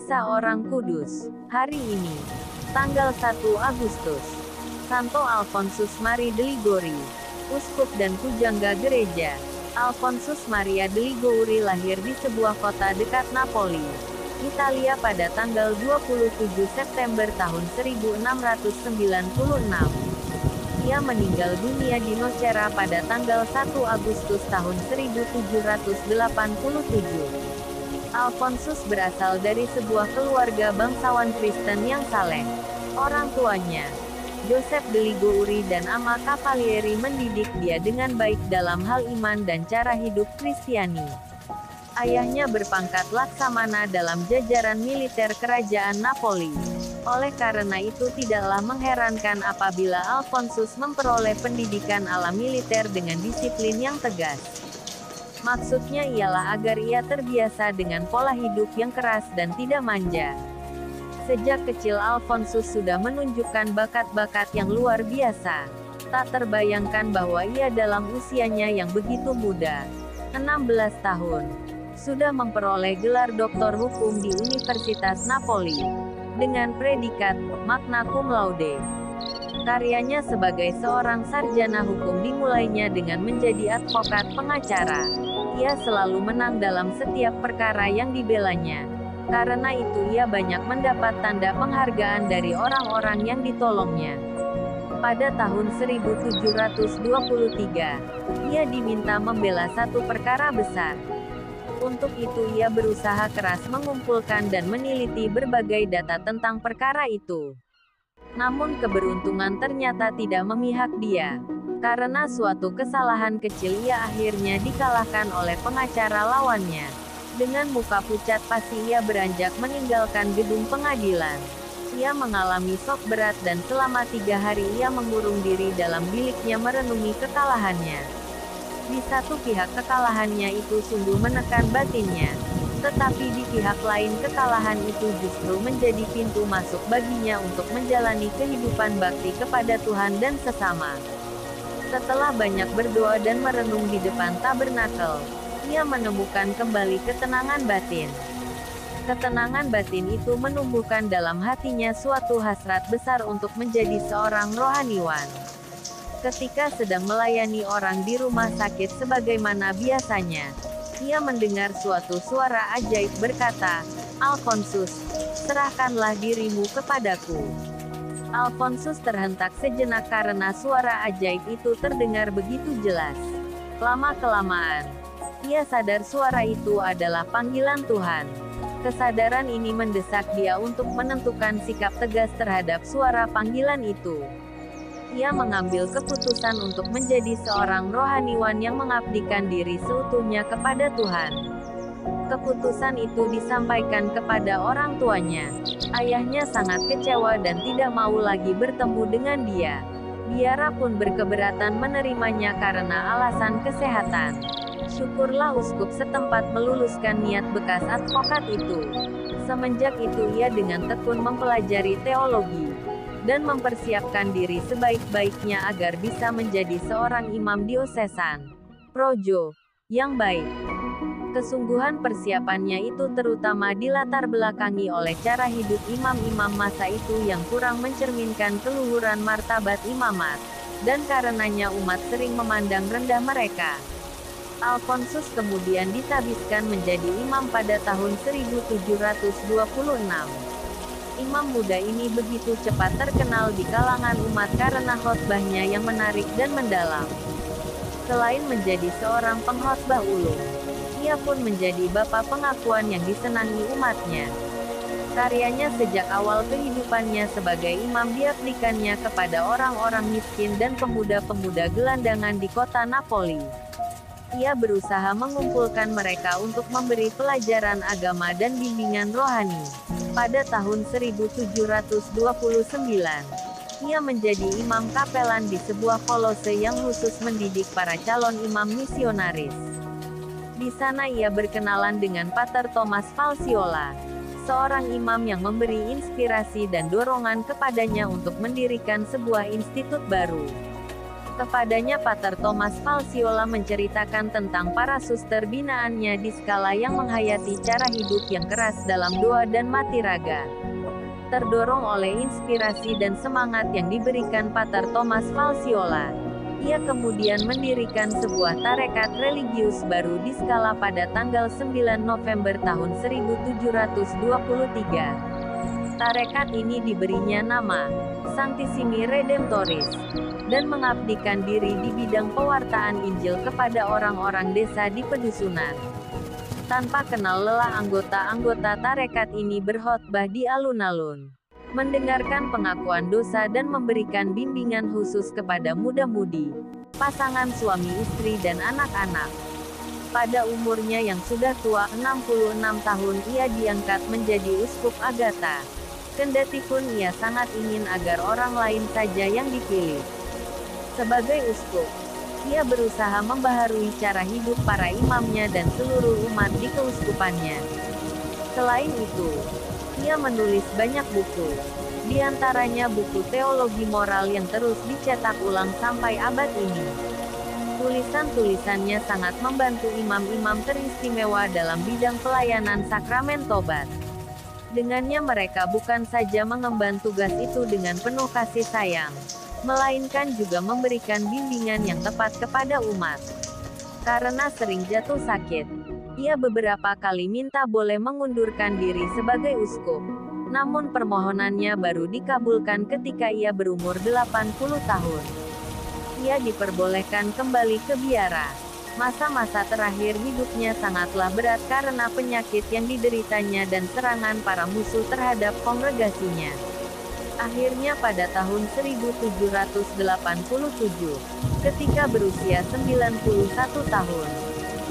Kisah Orang Kudus. Hari ini, tanggal 1 Agustus, Santo Alfonsus Mari de Liguori, Uskup dan Pujangga Gereja. Alfonsus Maria de Liguori lahir di sebuah kota dekat Napoli, Italia pada tanggal 27 September tahun 1696. Ia meninggal dunia di Nocera pada tanggal 1 Agustus tahun 1787. Alfonsus berasal dari sebuah keluarga bangsawan Kristen yang saleh. Orang tuanya, Joseph de Liguori dan Ama Cavalieri, mendidik dia dengan baik dalam hal iman dan cara hidup Kristiani. Ayahnya berpangkat laksamana dalam jajaran militer kerajaan Napoli. Oleh karena itu tidaklah mengherankan apabila Alfonsus memperoleh pendidikan ala militer dengan disiplin yang tegas. Maksudnya ialah agar ia terbiasa dengan pola hidup yang keras dan tidak manja. Sejak kecil Alfonsus sudah menunjukkan bakat-bakat yang luar biasa. Tak terbayangkan bahwa ia dalam usianya yang begitu muda, 16 tahun, sudah memperoleh gelar doktor hukum di Universitas Napoli, dengan predikat magna cum laude. Karyanya sebagai seorang sarjana hukum dimulainya dengan menjadi advokat pengacara. Ia selalu menang dalam setiap perkara yang dibelanya. Karena itu ia banyak mendapat tanda penghargaan dari orang-orang yang ditolongnya. Pada tahun 1723, ia diminta membela satu perkara besar. Untuk itu ia berusaha keras mengumpulkan dan meneliti berbagai data tentang perkara itu. Namun keberuntungan ternyata tidak memihak dia. Karena suatu kesalahan kecil ia akhirnya dikalahkan oleh pengacara lawannya. Dengan muka pucat pasti ia beranjak meninggalkan gedung pengadilan. Ia mengalami shock berat dan selama 3 hari ia mengurung diri dalam biliknya merenungi kekalahannya. Di satu pihak kekalahannya itu sungguh menekan batinnya. Tetapi di pihak lain kekalahan itu justru menjadi pintu masuk baginya untuk menjalani kehidupan bakti kepada Tuhan dan sesama. Setelah banyak berdoa dan merenung di depan tabernakel, ia menemukan kembali ketenangan batin. Ketenangan batin itu menumbuhkan dalam hatinya suatu hasrat besar untuk menjadi seorang rohaniwan. Ketika sedang melayani orang di rumah sakit sebagaimana biasanya, ia mendengar suatu suara ajaib berkata, "Alfonsus, serahkanlah dirimu kepadaku." Alfonsus terhentak sejenak karena suara ajaib itu terdengar begitu jelas. Lama-kelamaan, ia sadar suara itu adalah panggilan Tuhan. Kesadaran ini mendesak dia untuk menentukan sikap tegas terhadap suara panggilan itu. Ia mengambil keputusan untuk menjadi seorang rohaniwan yang mengabdikan diri seutuhnya kepada Tuhan. Keputusan itu disampaikan kepada orang tuanya. Ayahnya sangat kecewa dan tidak mau lagi bertemu dengan dia. Biara pun berkeberatan menerimanya karena alasan kesehatan. Syukurlah uskup setempat meluluskan niat bekas advokat itu. Semenjak itu ia dengan tekun mempelajari teologi dan mempersiapkan diri sebaik-baiknya agar bisa menjadi seorang imam diosesan projo yang baik. Kesungguhan persiapannya itu terutama dilatar belakangi oleh cara hidup imam-imam masa itu yang kurang mencerminkan keluhuran martabat imamat, dan karenanya umat sering memandang rendah mereka. Alfonsus kemudian ditabiskan menjadi imam pada tahun 1726. Imam muda ini begitu cepat terkenal di kalangan umat karena khotbahnya yang menarik dan mendalam. Selain menjadi seorang pengkhotbah ulung, ia pun menjadi bapa pengakuan yang disenangi umatnya. Karyanya sejak awal kehidupannya sebagai imam diabdikannya kepada orang-orang miskin dan pemuda-pemuda gelandangan di kota Napoli. Ia berusaha mengumpulkan mereka untuk memberi pelajaran agama dan bimbingan rohani. Pada tahun 1729, ia menjadi imam kapelan di sebuah kolose yang khusus mendidik para calon imam misionaris. Di sana ia berkenalan dengan Pater Thomas Falciola, seorang imam yang memberi inspirasi dan dorongan kepadanya untuk mendirikan sebuah institut baru. Kepadanya Pater Thomas Falciola menceritakan tentang para suster binaannya di skala yang menghayati cara hidup yang keras dalam doa dan mati raga. Terdorong oleh inspirasi dan semangat yang diberikan Pater Thomas Falciola, ia kemudian mendirikan sebuah tarekat religius baru di skala pada tanggal 9 November tahun 1723. Tarekat ini diberinya nama Sanctissimi Redemptoris, dan mengabdikan diri di bidang pewartaan Injil kepada orang-orang desa di pedusunan. Tanpa kenal lelah anggota-anggota tarekat ini berkhotbah di alun-alun, mendengarkan pengakuan dosa dan memberikan bimbingan khusus kepada muda-mudi, pasangan suami istri dan anak-anak. Pada umurnya yang sudah tua 66 tahun ia diangkat menjadi uskup Agatha. Kendatipun ia sangat ingin agar orang lain saja yang dipilih. Sebagai uskup, ia berusaha membaharui cara hidup para imamnya dan seluruh umat di keuskupannya. Selain itu, ia menulis banyak buku, di antaranya buku teologi moral yang terus dicetak ulang sampai abad ini. Tulisan-tulisannya sangat membantu imam-imam teristimewa dalam bidang pelayanan sakramen tobat. Dengannya mereka bukan saja mengemban tugas itu dengan penuh kasih sayang, melainkan juga memberikan bimbingan yang tepat kepada umat. Karena sering jatuh sakit, ia beberapa kali minta boleh mengundurkan diri sebagai uskup. Namun permohonannya baru dikabulkan ketika ia berumur 80 tahun. Ia diperbolehkan kembali ke biara. Masa-masa terakhir hidupnya sangatlah berat karena penyakit yang dideritanya dan serangan para musuh terhadap kongregasinya. Akhirnya pada tahun 1787, ketika berusia 91 tahun,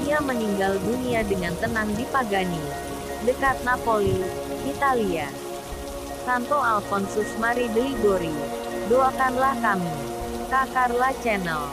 ia meninggal dunia dengan tenang di Pagani, dekat Napoli, Italia. Santo Alfonsus Mari de Ligori, doakanlah kami. Kakarla Channel.